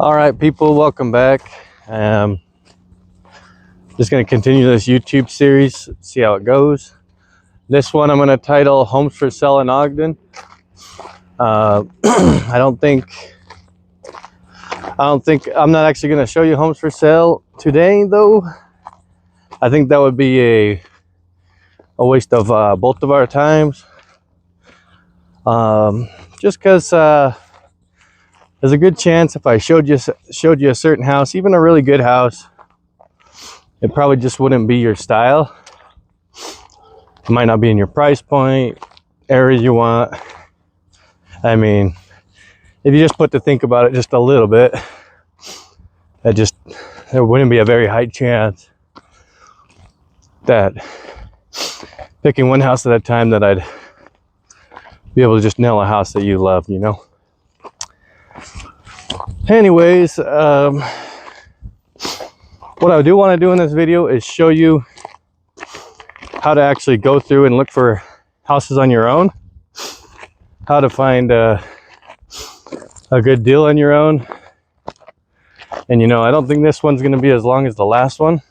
All right, people, welcome back. Just going to continue this YouTube series, see how it goes. This one I'm going to title Homes for Sale in Ogden. I'm not actually going to show you homes for sale today, though. I think that would be a waste of both of our times. Just because there's a good chance if I showed you a certain house, even a really good house, it probably just wouldn't be your style. It might not be in your price point, area you want. I mean, if you just put to think about it just a little bit, there wouldn't be a very high chance that picking one house at a time that I'd be able to just nail a house that you love, you know? Anyways, what I do want to do in this video is show you how to actually go through and look for houses on your own, how to find a good deal on your own. And I don't think this one's going to be as long as the last one.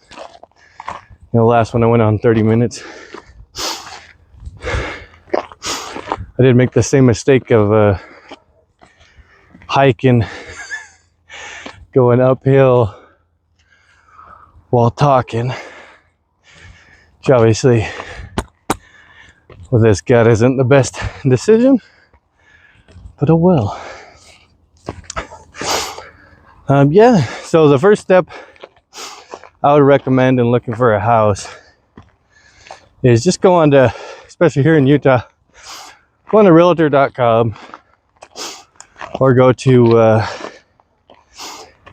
The last one I went on 30 minutes. I did make the same mistake of hiking, going uphill while talking, which obviously with this gut isn't the best decision, but oh well. Yeah, so the first step I would recommend in looking for a house is just go on to, especially here in Utah, go on to realtor.com or go to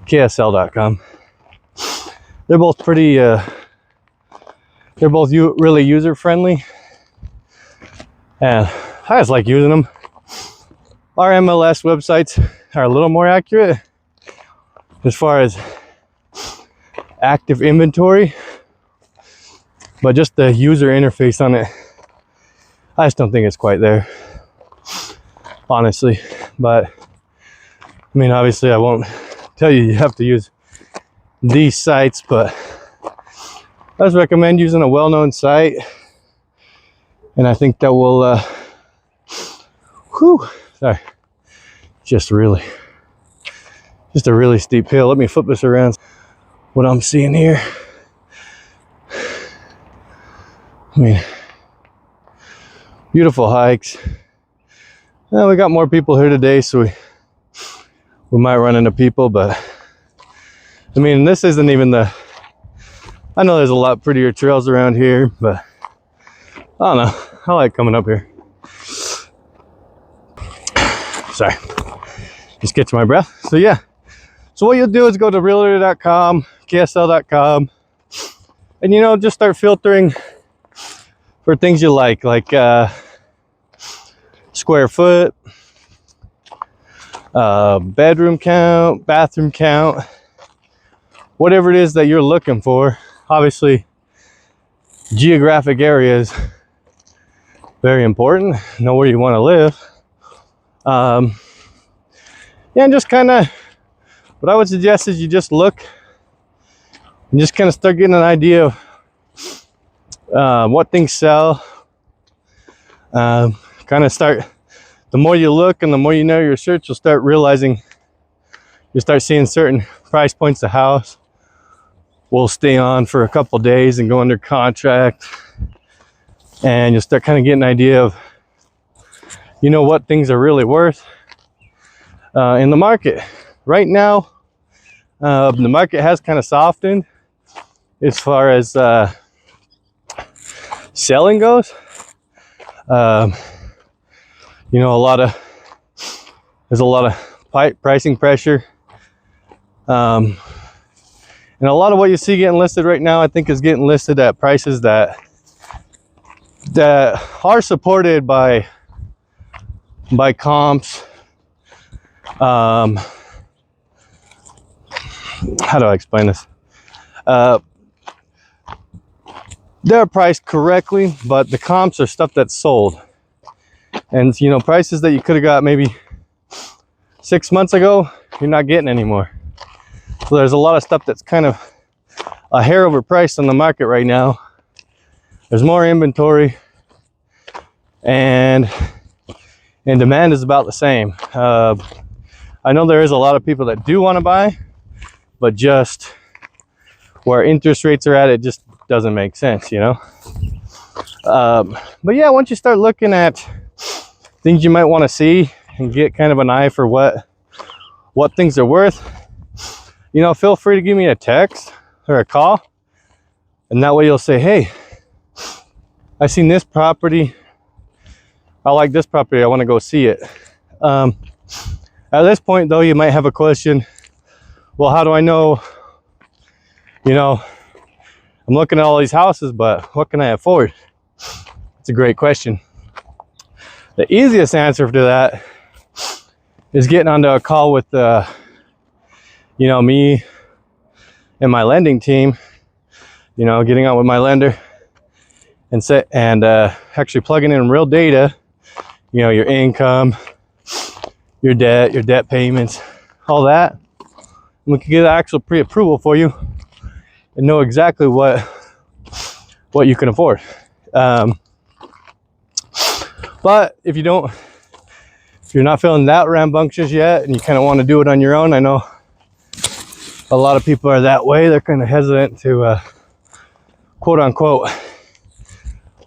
ksl.com. They're both pretty, really user friendly, and I just like using them. Our MLS websites are a little more accurate as far as active inventory, but just the user interface on it, I just don't think it's quite there, honestly. But I mean, obviously I won't tell you have to use these sites, but I just recommend using a well-known site, and I think that will just a really steep hill. Let me flip this around. What I'm seeing here, I mean, beautiful hikes. Well, we got more people here today, so we might run into people, but I mean, this isn't even I know there's a lot prettier trails around here, but I don't know, I like coming up here. Sorry, just get to my breath. So yeah, so what you'll do is go to realtor.com, ksl.com, and just start filtering for things you like square foot, bedroom count, bathroom count, whatever it is that you're looking for. Obviously, geographic area is very important. Know where you want to live. Yeah, and just kind of, what I would suggest is you just look and just kind of start getting an idea of what things sell. Kind of start, the more you look and the more you know your search, you'll start seeing certain price points of house will stay on for a couple days and go under contract, and you'll start kind of getting an idea of what things are really worth in the market. Right now, the market has kind of softened as far as selling goes. There's a lot of pricing pressure, and a lot of what you see getting listed right now, I think, is getting listed at prices that are supported by comps. How do I explain this? They're priced correctly, but the comps are stuff that's sold, and prices that you could have got maybe 6 months ago, you're not getting anymore. So there's a lot of stuff that's kind of a hair overpriced on the market right now. There's more inventory, and demand is about the same. I know there is a lot of people that do want to buy, but just where interest rates are at, it just doesn't make sense, you know. But yeah, once you start looking at things you might want to see and get kind of an eye for what things are worth, you know, feel free to give me a text or a call, and that way you'll say, hey, I seen this property, I like this property, I want to go see it. At this point though, you might have a question, well, how do I know, you know, I'm looking at all these houses, but what can I afford? It's a great question. The easiest answer to that is getting onto a call with you know, me and my lending team, you know, getting on with my lender and actually plugging in real data, you know, your income, your debt payments, all that. And we can get actual pre-approval for you and know exactly what you can afford. But if you're not feeling that rambunctious yet and you kind of want to do it on your own, I know a lot of people are that way. They're kind of hesitant to quote unquote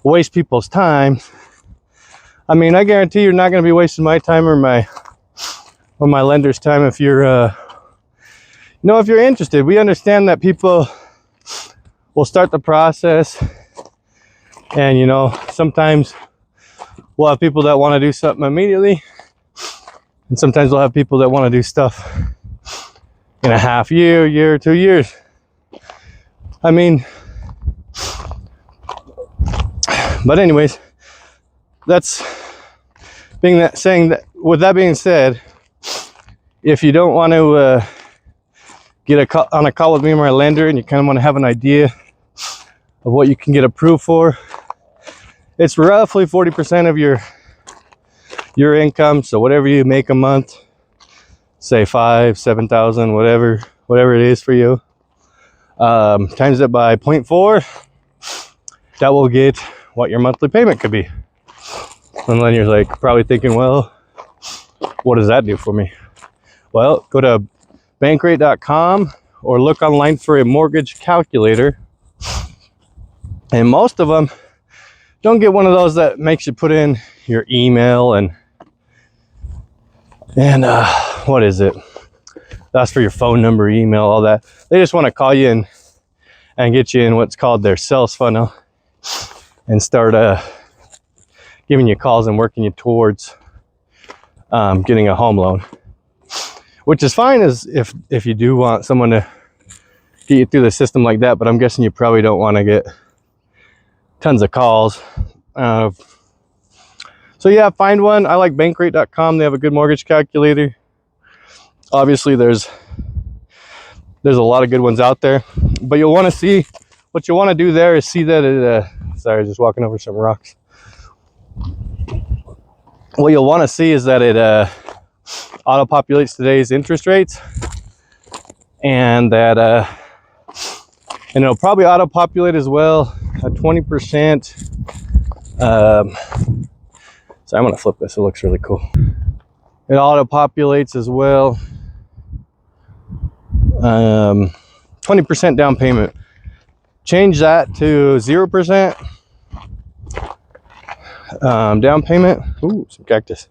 waste people's time. I mean, I guarantee you're not going to be wasting my time or my lender's time if you're you know, if you're interested. We understand that people will start the process, and you know, sometimes we'll have people that want to do something immediately, and sometimes we'll have people that want to do stuff in a half year, 2 years. I mean, but anyways, that's with that being said, if you don't want to get on a call with me or my lender, and you kind of want to have an idea of what you can get approved for, it's roughly 40% of your income. So whatever you make a month, say 5,000, 7,000, whatever it is for you, times it by 0.4, that will get what your monthly payment could be. And then you're like probably thinking, well, what does that do for me? Well, go to bankrate.com or look online for a mortgage calculator. And most of them don't get one of those that makes you put in your email and what is it? That's for your phone number, email, all that. They just want to call you and get you in what's called their sales funnel and start giving you calls and working you towards getting a home loan, which is fine as if you do want someone to get you through the system like that. But I'm guessing you probably don't want to get tons of calls. So yeah, find one. I like bankrate.com. They have a good mortgage calculator. Obviously there's a lot of good ones out there, but you'll want to see, what you want to do there is see that it sorry, just walking over some rocks. What you'll want to see is that it auto populates today's interest rates, and that and it'll probably auto populate as well a 20%. So I'm gonna flip this, it looks really cool. It auto populates as well 20% down payment. Change that to 0% down payment. Ooh, some cactus.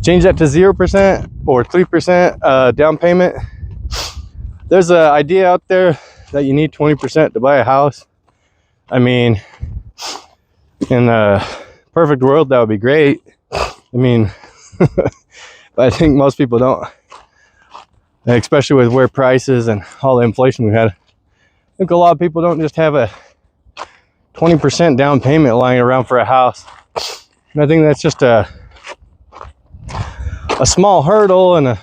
Change that to 0% or 3% down payment. There's an idea out there that you need 20% to buy a house. I mean, in a perfect world, that would be great. I mean, but I think most people don't, especially with where prices and all the inflation we had. I think a lot of people don't just have a 20% down payment lying around for a house. And I think that's just a small hurdle, and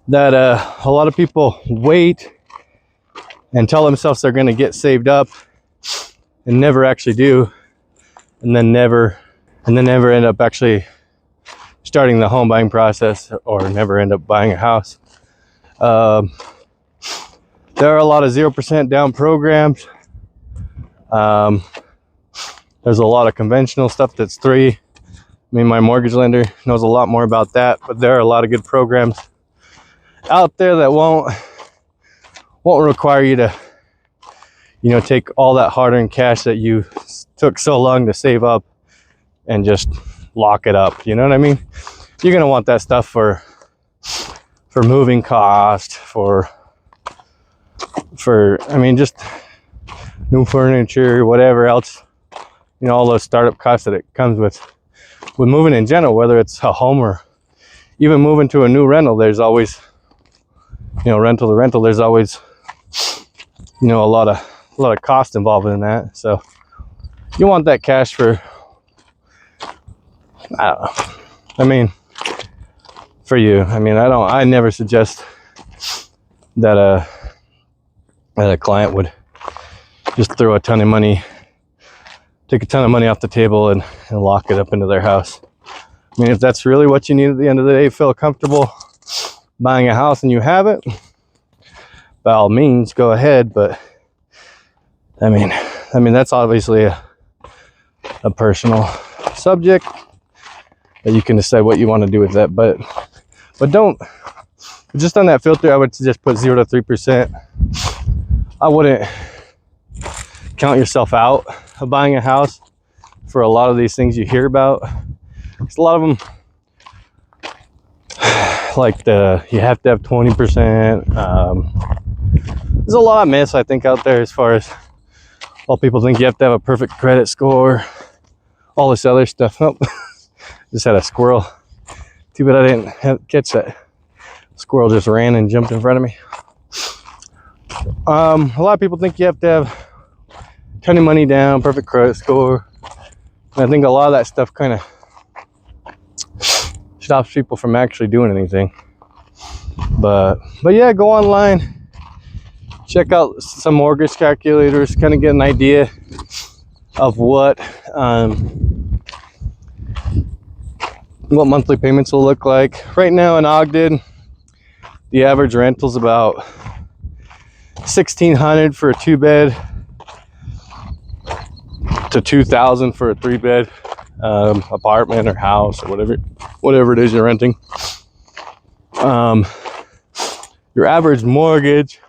that a lot of people wait and tell themselves they're going to get saved up and never actually do, and then never end up actually starting the home buying process or never end up buying a house. There are a lot of 0% down programs. There's a lot of conventional stuff that's 3. I mean, my mortgage lender knows a lot more about that, but there are a lot of good programs out there that won't require you to, take all that hard-earned cash that you took so long to save up and just lock it up. You know what I mean? You're gonna want that stuff for moving cost, for I mean, just new furniture, whatever else, all those startup costs that it comes with moving in general, whether it's a home or even moving to a new rental. There's always, rental to rental, there's always, a lot of cost involved in that. So you want that cash for, I don't know. I mean, for you. I mean, I never suggest that a client would just throw take a ton of money off the table and lock it up into their house. I mean, if that's really what you need at the end of the day, feel comfortable buying a house and you have it, by all means, go ahead. But I mean, that's obviously a personal subject that you can decide what you want to do with that. But don't, just on that filter, I would just put 0 to 3%. I wouldn't count yourself out of buying a house for a lot of these things you hear about. Because a lot of them, like you have to have 20%. There's a lot of myths, I think, out there as far as all people think you have to have a perfect credit score, all this other stuff. Oh, just had a squirrel. Too bad I didn't catch that. Squirrel just ran and jumped in front of me. A lot of people think you have to have a ton of money down, perfect credit score. And I think a lot of that stuff kind of stops people from actually doing anything. But yeah, go online, check out some mortgage calculators, kind of get an idea of what monthly payments will look like. Right now in Ogden, the average rental's about $1,600 for a 2-bed to $2,000 for a 3-bed apartment or house or whatever it is you're renting. Your average mortgage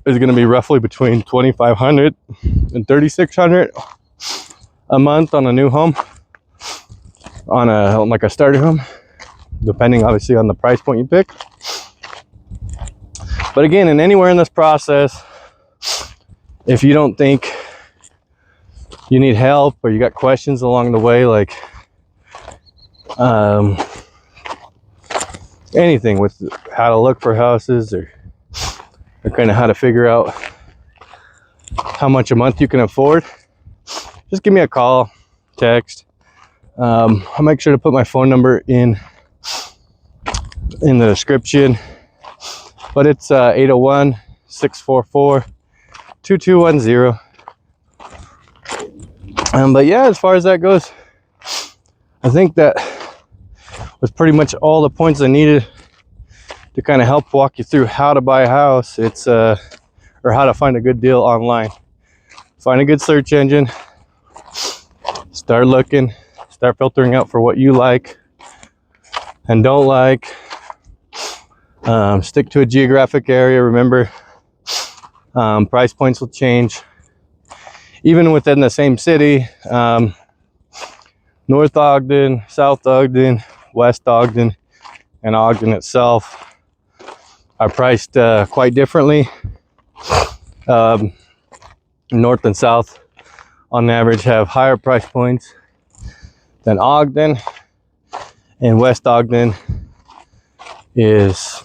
is going to be roughly between $2,500 and $3,600 a month on a new home, on a starter home, depending obviously on the price point you pick. But again, anywhere in this process, if you don't think you need help or you got questions along the way, like anything with how to look for houses or kind of how to figure out how much a month you can afford, just give me a call, text. I'll make sure to put my phone number in the description, but it's 801-644-2210. But yeah, as far as that goes, I think that was pretty much all the points I needed to kind of help walk you through how to buy a house. It's or how to find a good deal online. Find a good search engine, start looking, start filtering out for what you like and don't like. Stick to a geographic area. Remember, price points will change even within the same city. North Ogden, South Ogden, West Ogden, and Ogden itself are priced quite differently. North and South on average have higher price points than Ogden, and West Ogden is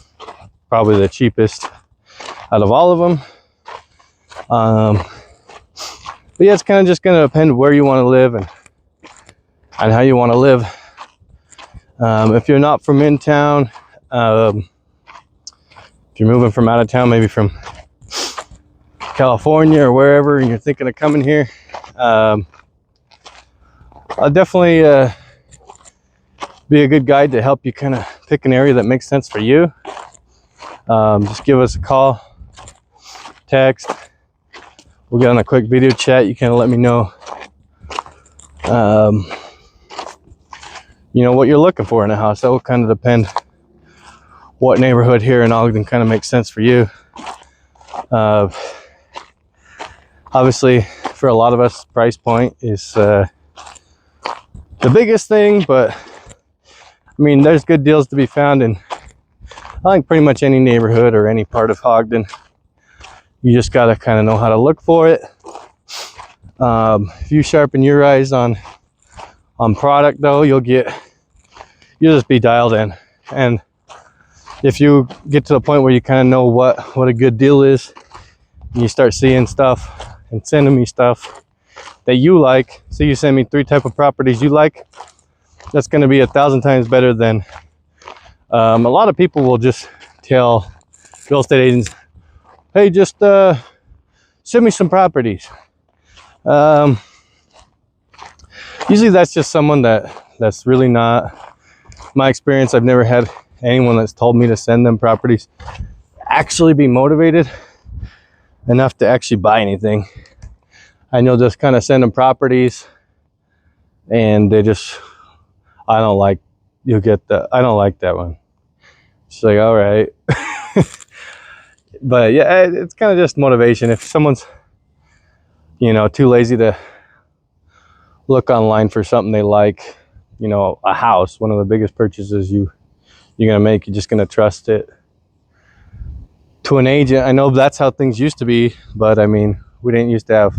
probably the cheapest out of all of them. But yeah, it's kind of just going to depend where you want to live and how you want to live. If you're not from in town, if you're moving from out of town, maybe from California or wherever, and you're thinking of coming here, I'll definitely be a good guide to help you kind of pick an area that makes sense for you. Just give us a call, text. We'll get on a quick video chat. You kind of let me know, you know, what you're looking for in a house. That will kind of depend what neighborhood here in Ogden kind of makes sense for you. Obviously, for a lot of us, price point is the biggest thing, but I mean, there's good deals to be found in, I think, pretty much any neighborhood or any part of Ogden. You just got to kind of know how to look for it. If you sharpen your eyes on product, though, you'll just be dialed in. And if you get to the point where you kind of know what a good deal is, and you start seeing stuff and sending me stuff that you like, so you send me 3 type of properties you like, that's going to be 1,000 times better than a lot of people will just tell real estate agents, hey, just send me some properties. Usually that's just someone that's really not my experience. I've never had anyone that's told me to send them properties actually be motivated enough to actually buy anything. I know, just kind of send them properties and they just, I don't like that one. She's like, all right. But yeah, it's kind of just motivation. If someone's, you know, too lazy to look online for something they like, you know, a house, one of the biggest purchases you're gonna make, you're just gonna trust it to an agent. I know that's how things used to be, but I mean, we didn't used to have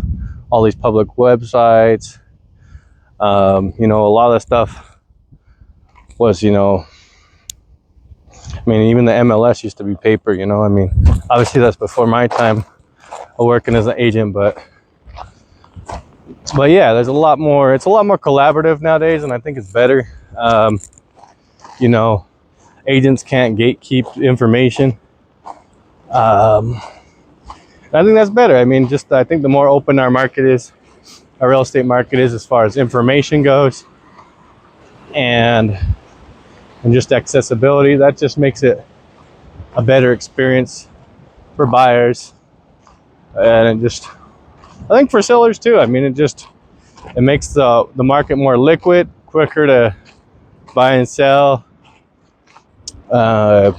all these public websites. You know, a lot of the stuff was, you know, I mean, even the MLS used to be paper, you know. I mean, obviously that's before my time of working as an agent, but yeah, there's a lot more, it's a lot more collaborative nowadays, and I think it's better. You know, agents can't gatekeep information. I think that's better. I mean, I think the more open our market is, our real estate market is, as far as information goes, and just accessibility, that just makes it a better experience for buyers, and I think for sellers too. I mean, it makes the market more liquid, quicker to buy and sell. I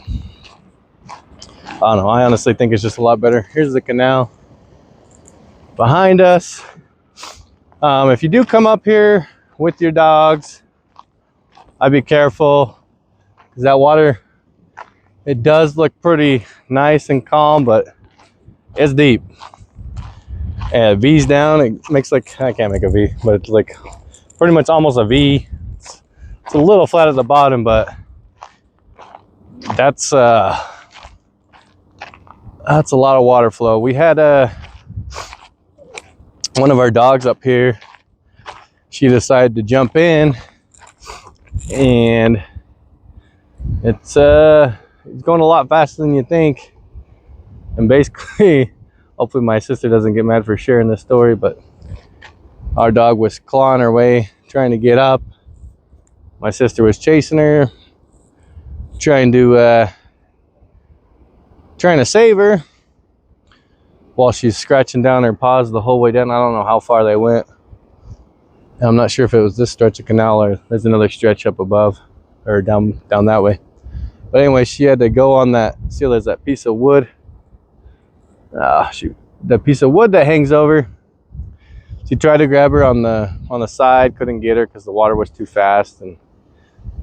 don't know. I honestly think it's just a lot better. Here's the canal behind us. If you do come up here with your dogs, I'd be careful, because that water, it does look pretty nice and calm, but it's deep. And V's down, it makes like, I can't make a V, but it's like pretty much almost a V. It's a little flat at the bottom, but that's a lot of water flow. We had one of our dogs up here. She decided to jump in, and it's going a lot faster than you think. And basically, hopefully my sister doesn't get mad for sharing this story, but our dog was clawing her way, trying to get up. My sister was chasing her, trying to save her, while she's scratching down her paws the whole way down. I don't know how far they went. I'm not sure if it was this stretch of canal or there's another stretch up above or down that way. But anyway, she had to go on that. See, there's that piece of wood. Shoot, the piece of wood that hangs over. She tried to grab her on the side, couldn't get her because the water was too fast, and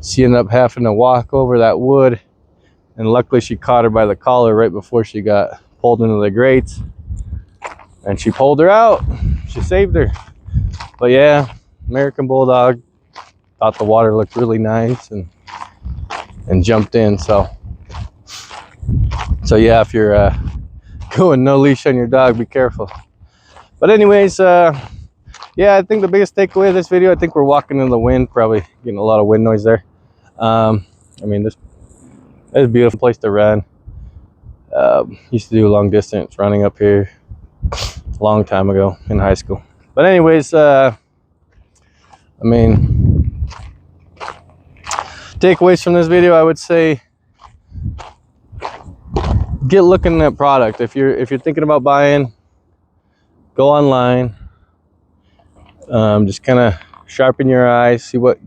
she ended up having to walk over that wood. And luckily, she caught her by the collar right before she got pulled into the grates, and she pulled her out. She saved her. But yeah, American Bulldog thought the water looked really nice and jumped in. So yeah, if you're going no leash on your dog, be careful. But anyways, yeah, I think the biggest takeaway of this video, I think we're walking in the wind, probably getting a lot of wind noise there. I mean, this is a beautiful place to run. Used to do long distance running up here a long time ago in high school. But anyways, I mean, takeaways from this video, I would say get looking at product. If you're thinking about buying, go online. Just kind of sharpen your eyes, see what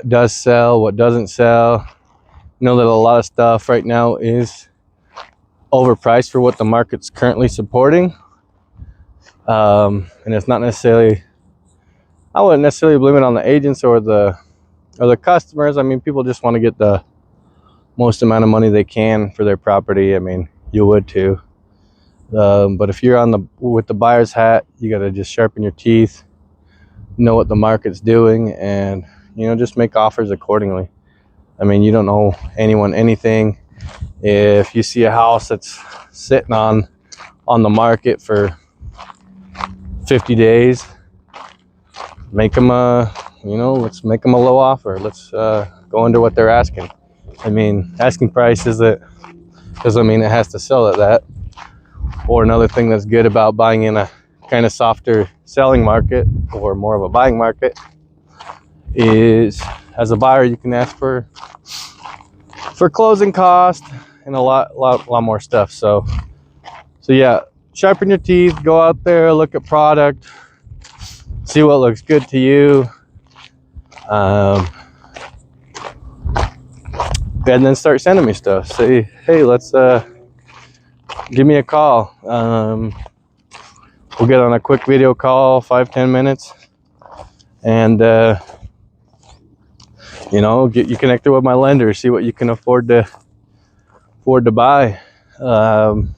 does sell, what doesn't sell. Know that a lot of stuff right now is overpriced for what the market's currently supporting. And it's not necessarily, I wouldn't necessarily blame it on the agents or the customers. I mean, people just want to get the most amount of money they can for their property. I mean, you would too. But if you're with the buyer's hat, you got to just sharpen your teeth, know what the market's doing, and just make offers accordingly. I mean, you don't owe anyone anything. If you see a house that's sitting on the market for 50 days, make them let's make them a low offer. Let's go under what they're asking. I mean, asking price doesn't mean it has to sell at that. Or another thing that's good about buying in a kind of softer selling market or more of a buying market is, as a buyer, you can ask for closing cost and a lot more stuff. So yeah, sharpen your teeth, go out there, look at product, see what looks good to you, and then start sending me stuff. Say, hey, let's give me a call. We'll get on a quick video call, 5-10 minutes, and get you connected with my lender, see what you can afford to buy, and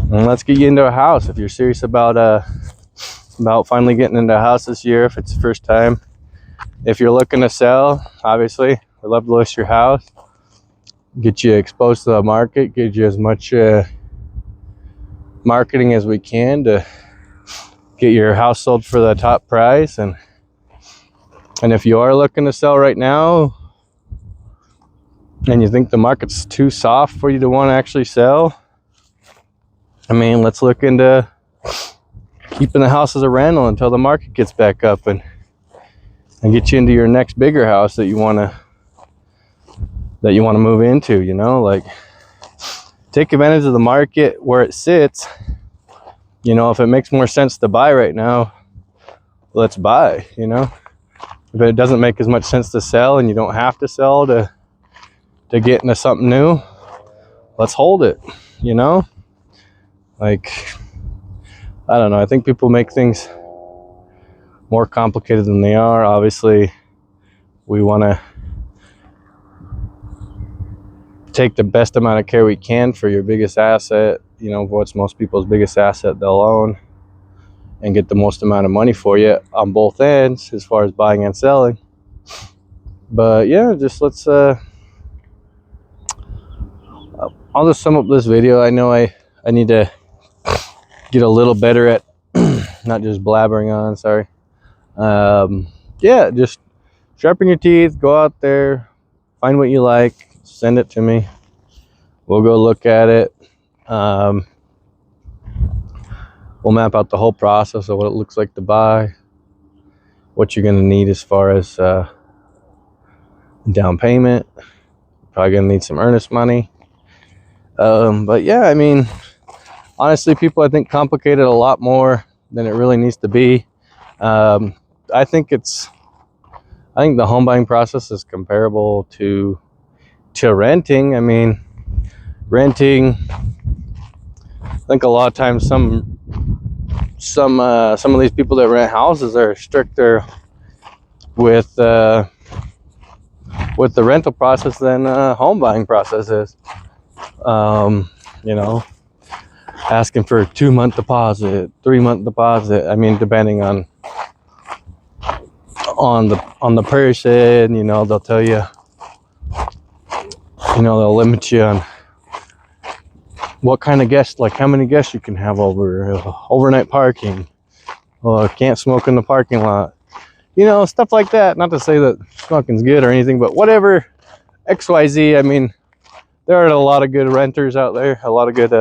let's get you into a house. If you're serious about finally getting into a house this year, if it's the first time. If you're looking to sell, obviously we'd love to list your house, get you exposed to the market, get you as much marketing as we can to get your house sold for the top price. And if you are looking to sell right now and you think the market's too soft for you to want to actually sell, I mean, let's look into keeping the house as a rental until the market gets back up and get you into your next bigger house that you want to move into. Like, take advantage of the market where it sits. If it makes more sense to buy right now, let's buy. If it doesn't make as much sense to sell and you don't have to sell to get into something new, let's hold it. Like, I don't know, I think people make things more complicated than they are. Obviously, we want to take the best amount of care we can for your biggest asset. What's most people's biggest asset they'll own, and get the most amount of money for you on both ends as far as buying and selling. But yeah, just let's I'll just sum up this video. I know I need to get a little better at not just blabbering on. Sorry. Yeah, just sharpen your teeth, go out there, find what you like, send it to me, we'll go look at it. We'll map out the whole process of what it looks like to buy, what you're going to need as far as down payment. Probably going to need some earnest money. But yeah, I mean, honestly, people, I think, complicate it a lot more than it really needs to be. I think the home buying process is comparable to renting. I mean, renting, I think a lot of times some of these people that rent houses are stricter with the rental process than home buying process is. Asking for a 2-month deposit, 3-month deposit. I mean, depending on the person, they'll tell you, they'll limit you on what kind of guests, like how many guests you can have over, overnight parking, or can't smoke in the parking lot, stuff like that. Not to say that smoking's good or anything, but whatever, XYZ. I mean, there are a lot of good renters out there, a lot of good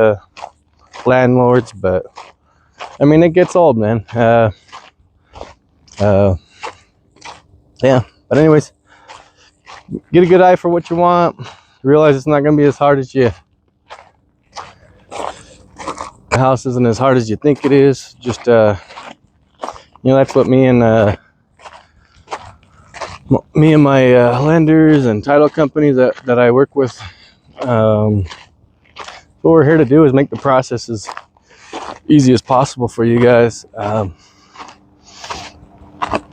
landlords, but I mean, it gets old, man. Yeah, But anyways, get a good eye for what you want. Realize it's not going to be as hard as the house isn't as hard as you think it is. Just that's what me and my lenders and title companies that I work with, what we're here to do is make the process as easy as possible for you guys.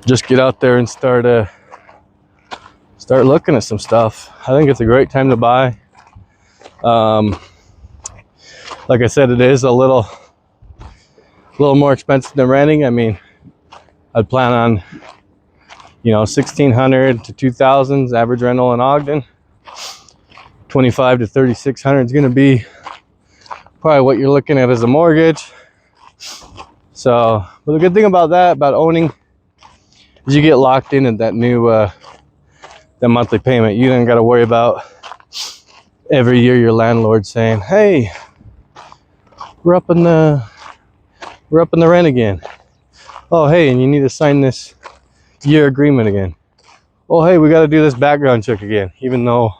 Just get out there and start looking at some stuff. I think it's a great time to buy. Like I said, it is a little more expensive than renting. I mean, I'd plan on, 1,600 to 2,000 average rental in Ogden. 2,500 to 3,600 is going to be probably what you're looking at as a mortgage. So, but the good thing about owning, is you get locked in at that new that monthly payment. You don't got to worry about every year your landlord saying, "Hey, we're up in the rent again. Oh, hey, and you need to sign this year agreement again. Oh, hey, we got to do this background check again, even though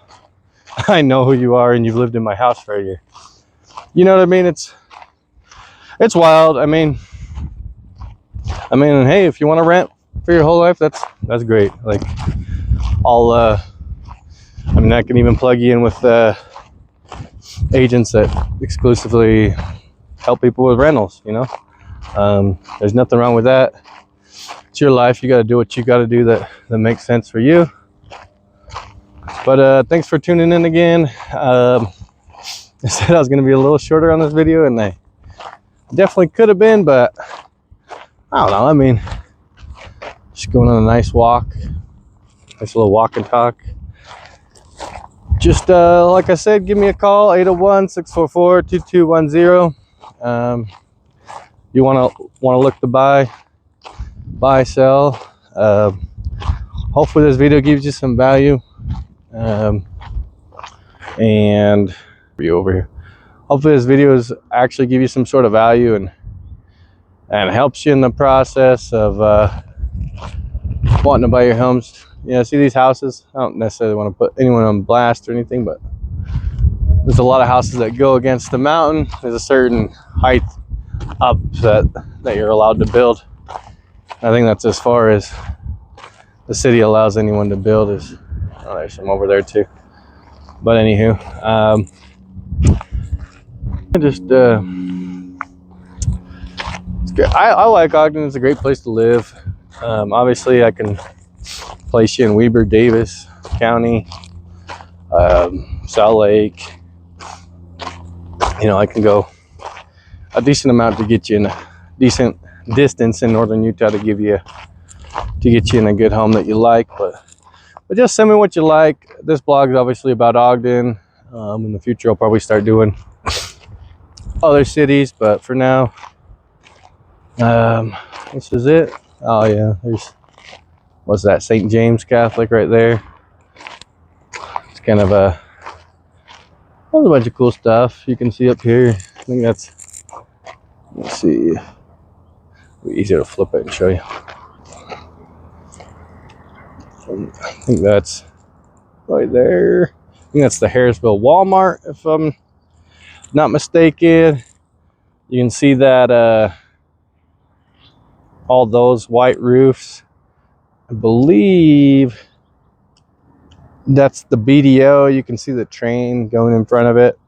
I know who you are and you've lived in my house for a year." You know what I mean? It's wild. I mean, hey, if you want to rent for your whole life, that's great. Like, I can even plug you in with agents that exclusively help people with rentals. There's nothing wrong with that. It's your life. You got to do what you got to do that makes sense for you. But thanks for tuning in again. I said I was going to be a little shorter on this video, and I definitely could have been, but I don't know. I mean, just going on a nice walk, nice little walk and talk. Just like I said, give me a call, 801-644-2210. You want to look to buy, sell. Hopefully this video gives you some value. And you over here. Hopefully this video is actually give you some sort of value and helps you in the process of wanting to buy your homes. See these houses. I don't necessarily want to put anyone on blast or anything, but there's a lot of houses that go against the mountain. There's a certain height up that you're allowed to build. I think that's as far as the city allows anyone to build. There's some over there too. But anywho, it's good. I like Ogden. It's a great place to live. Obviously, I can place you in Weber, Davis County, Salt Lake. I can go a decent amount to get you in a decent distance in northern Utah to get you in a good home that you like. But just send me what you like. This blog is obviously about Ogden. In the future, I'll probably start doing other cities, but for now, this is it. Oh yeah, what's that, St. James Catholic right there. It's kind of there's a bunch of cool stuff you can see up here. I think that's, let's see, it'll be easier to flip it and show you. I think that's right there. I think that's the Harrisville Walmart, if I'm not mistaken. You can see that all those white roofs. I believe that's the BDO. You can see the train going in front of it.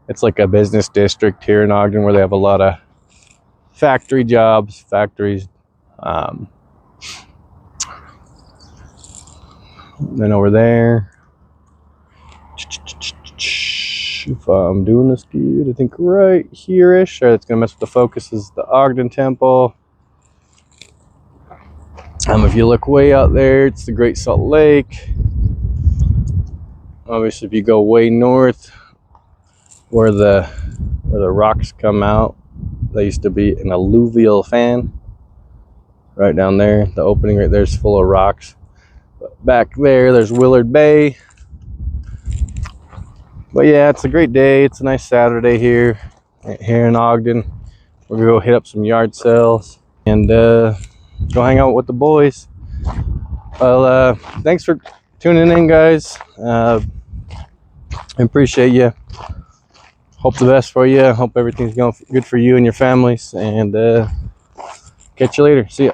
It's like a business district here in Ogden where they have a lot of factory jobs, factories. Then over there, if I'm doing this good, I think right here-ish. It's gonna mess with the focus, is the Ogden Temple. If you look way out there, it's the Great Salt Lake. Obviously, if you go way north, where the rocks come out, there used to be an alluvial fan. Right down there, the opening right there is full of rocks. But back there's Willard Bay. But yeah, it's a great day. It's a nice Saturday here in Ogden. We're gonna go hit up some yard sales and go hang out with the boys. Well, thanks for tuning in, guys. I appreciate you. Hope the best for you. Hope everything's going good for you and your families. And catch you later. See ya.